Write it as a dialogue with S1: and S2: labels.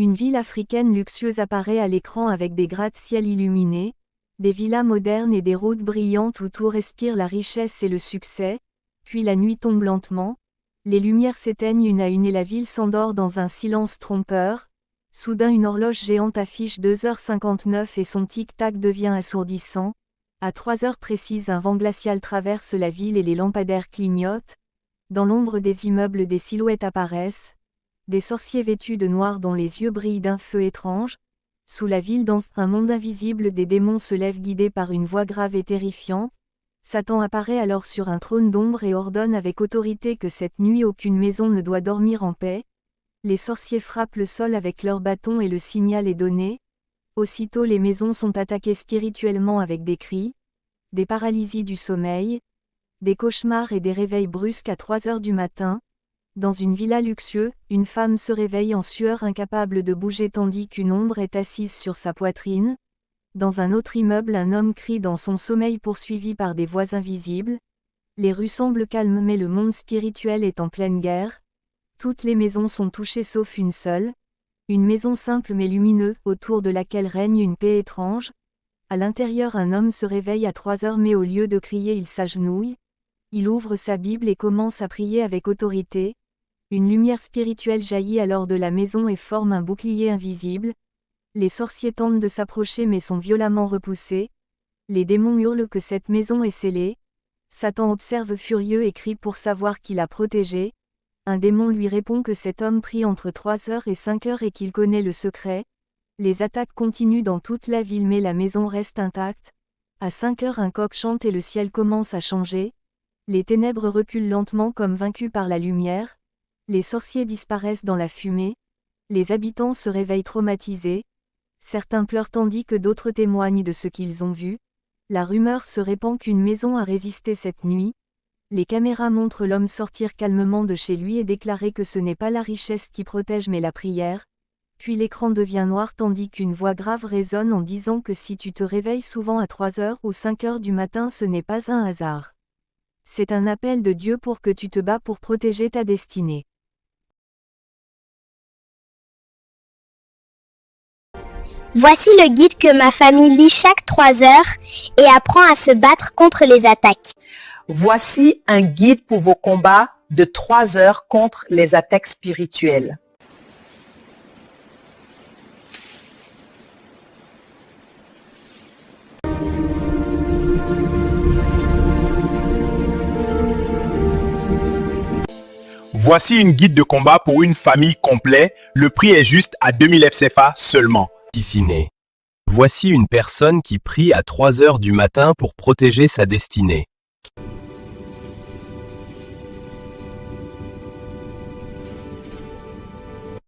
S1: Une ville africaine luxueuse apparaît à l'écran avec des gratte-ciel illuminés, des villas modernes et des routes brillantes où tout respire la richesse et le succès, puis la nuit tombe lentement, les lumières s'éteignent une à une et la ville s'endort dans un silence trompeur. Soudain une horloge géante affiche 2h59 et son tic-tac devient assourdissant. À 3 heures précises un vent glacial traverse la ville et les lampadaires clignotent. Dans l'ombre des immeubles des silhouettes apparaissent. Des sorciers vêtus de noir dont les yeux brillent d'un feu étrange. Sous la ville danse un monde invisible, des démons se lèvent guidés par une voix grave et terrifiante. Satan apparaît alors sur un trône d'ombre et ordonne avec autorité que cette nuit aucune maison ne doit dormir en paix. Les sorciers frappent le sol avec leurs bâtons et le signal est donné. Aussitôt les maisons sont attaquées spirituellement avec des cris, des paralysies du sommeil, des cauchemars et des réveils brusques à 3 heures du matin. Dans une villa luxueuse, une femme se réveille en sueur incapable de bouger tandis qu'une ombre est assise sur sa poitrine. Dans un autre immeuble un homme crie dans son sommeil poursuivi par des voix invisibles. Les rues semblent calmes mais le monde spirituel est en pleine guerre. Toutes les maisons sont touchées sauf une seule. Une maison simple mais lumineuse, autour de laquelle règne une paix étrange. À l'intérieur un homme se réveille à 3 heures mais au lieu de crier il s'agenouille. Il ouvre sa Bible et commence à prier avec autorité. Une lumière spirituelle jaillit alors de la maison et forme un bouclier invisible. Les sorciers tentent de s'approcher mais sont violemment repoussés. Les démons hurlent que cette maison est scellée. Satan observe furieux et crie pour savoir qui l'a protégé. Un démon lui répond que cet homme prie entre 3 heures et 5 heures et qu'il connaît le secret. Les attaques continuent dans toute la ville mais la maison reste intacte. À 5 heures un coq chante et le ciel commence à changer. Les ténèbres reculent lentement comme vaincus par la lumière. Les sorciers disparaissent dans la fumée. Les habitants se réveillent traumatisés. Certains pleurent tandis que d'autres témoignent de ce qu'ils ont vu. La rumeur se répand qu'une maison a résisté cette nuit. Les caméras montrent l'homme sortir calmement de chez lui et déclarer que ce n'est pas la richesse qui protège mais la prière. Puis l'écran devient noir tandis qu'une voix grave résonne en disant que si tu te réveilles souvent à 3 heures ou 5 heures du matin ce n'est pas un hasard. C'est un appel de Dieu pour que tu te bats pour protéger ta destinée.
S2: Voici le guide que ma famille lit chaque 3 heures et apprend à se battre contre les attaques.
S3: Voici un guide pour vos combats de 3 heures contre les attaques spirituelles.
S4: Voici une guide de combat pour une famille complète. Le prix est juste à 2000 FCFA seulement.
S5: Voici une personne qui prie à 3 heures du matin pour protéger sa destinée.